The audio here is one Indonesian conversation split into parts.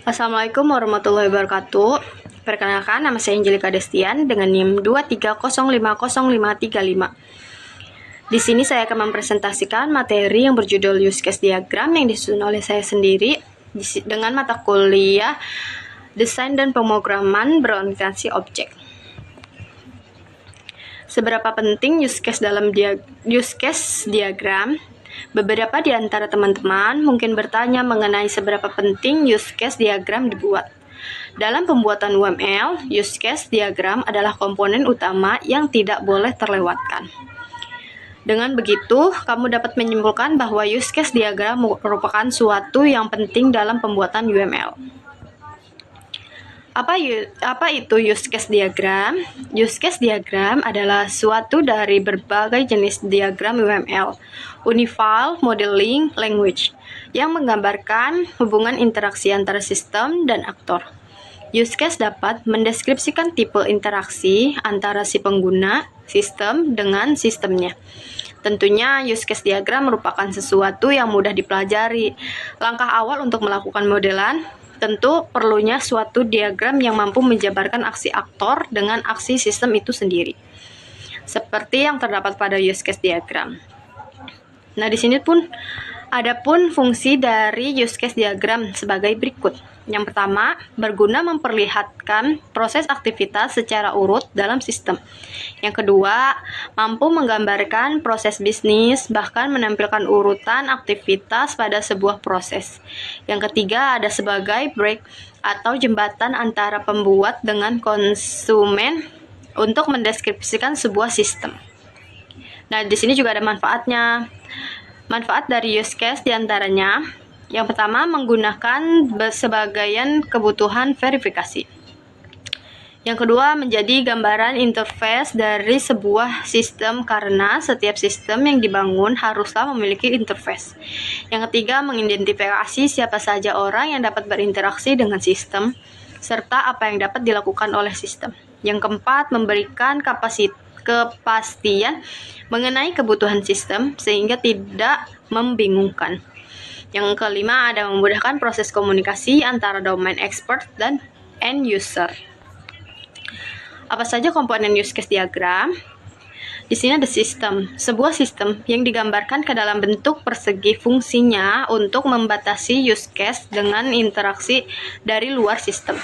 Assalamualaikum warahmatullahi wabarakatuh. Perkenalkan, nama saya Angelika Destian dengan NIM 230505535. Di sini saya akan mempresentasikan materi yang berjudul use case diagram yang disusun oleh saya sendiri dengan mata kuliah Desain dan Pemrograman Berorientasi Objek. Seberapa penting use case dalam use case diagram? Beberapa di antara teman-teman mungkin bertanya mengenai seberapa penting use case diagram dibuat. Dalam pembuatan UML, use case diagram adalah komponen utama yang tidak boleh terlewatkan. Dengan begitu, kamu dapat menyimpulkan bahwa use case diagram merupakan suatu yang penting dalam pembuatan UML. Apa itu use case diagram? Use case diagram adalah suatu dari berbagai jenis diagram UML, Unified Modeling Language, yang menggambarkan hubungan interaksi antara sistem dan aktor. Use case dapat mendeskripsikan tipe interaksi antara si pengguna, sistem, dengan sistemnya. Tentunya use case diagram merupakan sesuatu yang mudah dipelajari. Langkah awal untuk melakukan modelan tentu perlunya suatu diagram yang mampu menjabarkan aksi aktor dengan aksi sistem itu sendiri, seperti yang terdapat pada use case diagram. Nah, di sini pun ada fungsi dari use case diagram sebagai berikut. Yang pertama, berguna memperlihatkan proses aktivitas secara urut dalam sistem. Yang kedua, mampu menggambarkan proses bisnis, bahkan menampilkan urutan aktivitas pada sebuah proses. Yang ketiga, ada sebagai break atau jembatan antara pembuat dengan konsumen untuk mendeskripsikan sebuah sistem. Nah, di sini juga ada manfaatnya. Manfaat dari use case diantaranya, yang pertama, menggunakan sebagian kebutuhan verifikasi. Yang kedua, menjadi gambaran interface dari sebuah sistem karena setiap sistem yang dibangun haruslah memiliki interface. Yang ketiga, mengidentifikasi siapa saja orang yang dapat berinteraksi dengan sistem, serta apa yang dapat dilakukan oleh sistem. Yang keempat, memberikan kepastian mengenai kebutuhan sistem sehingga tidak membingungkan. Yang kelima, ada memudahkan proses komunikasi antara domain expert dan end user. Apa saja komponen use case diagram? Di sini ada sistem, sebuah sistem yang digambarkan ke dalam bentuk persegi fungsinya untuk membatasi use case dengan interaksi dari luar sistem.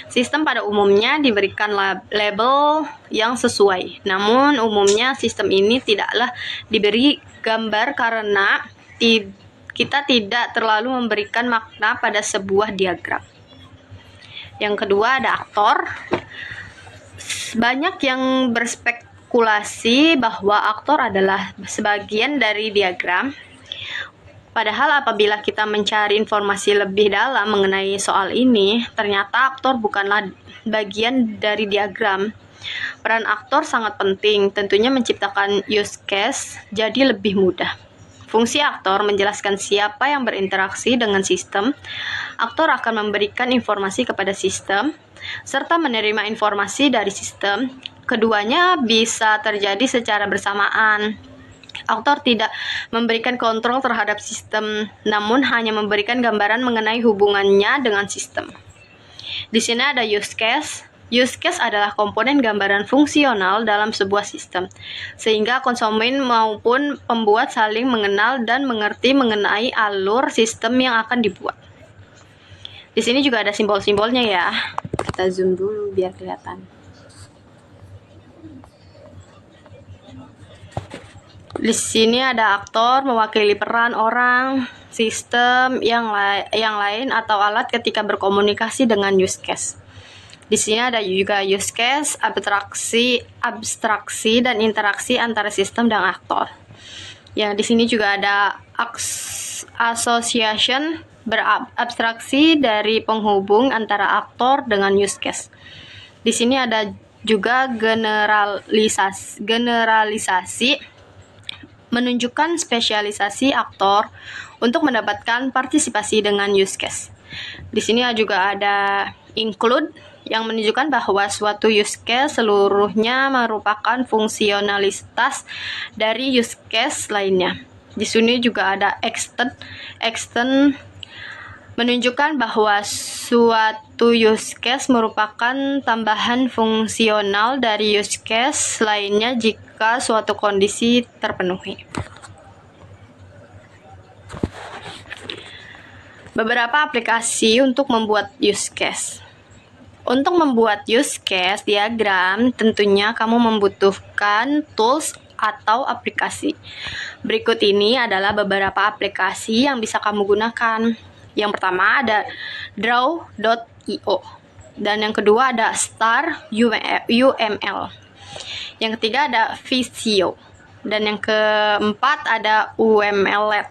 Sistem pada umumnya diberikan label yang sesuai, namun umumnya sistem ini tidaklah diberi gambar karena kita tidak terlalu memberikan makna pada sebuah diagram. Yang kedua, ada aktor. Banyak yang berspekulasi bahwa aktor adalah sebagian dari diagram. Padahal apabila kita mencari informasi lebih dalam mengenai soal ini, ternyata aktor bukanlah bagian dari diagram. Peran aktor sangat penting, tentunya menciptakan use case jadi lebih mudah. Fungsi aktor menjelaskan siapa yang berinteraksi dengan sistem. Aktor akan memberikan informasi kepada sistem, serta menerima informasi dari sistem. Keduanya bisa terjadi secara bersamaan. Aktor tidak memberikan kontrol terhadap sistem, namun hanya memberikan gambaran mengenai hubungannya dengan sistem. Di sini ada use case. Use case adalah komponen gambaran fungsional dalam sebuah sistem, sehingga konsumen maupun pembuat saling mengenal dan mengerti mengenai alur sistem yang akan dibuat. Di sini juga ada simbol-simbolnya ya. Kita zoom dulu biar kelihatan. Di sini ada aktor mewakili peran orang, sistem yang lain atau alat ketika berkomunikasi dengan use case. Di sini ada juga use case, abstraksi dan interaksi antara sistem dan aktor. Ya, di sini juga ada association, berabstraksi dari penghubung antara aktor dengan use case. Di sini ada juga generalisasi, menunjukkan spesialisasi aktor untuk mendapatkan partisipasi dengan use case. Di sini juga ada include, yang menunjukkan bahwa suatu use case seluruhnya merupakan fungsionalitas dari use case lainnya. Di sini juga ada extend menunjukkan bahwa suatu use case merupakan tambahan fungsional dari use case lainnya jika suatu kondisi terpenuhi. Beberapa aplikasi untuk membuat use case. Untuk membuat use case diagram, tentunya kamu membutuhkan tools atau aplikasi. Berikut ini adalah beberapa aplikasi yang bisa kamu gunakan. Yang pertama ada Draw.io, dan yang kedua ada Star UML. Yang ketiga ada Visio, dan yang keempat ada UMLED.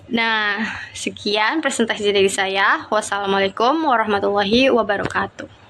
Nah, sekian presentasi dari saya. Wassalamualaikum warahmatullahi wabarakatuh.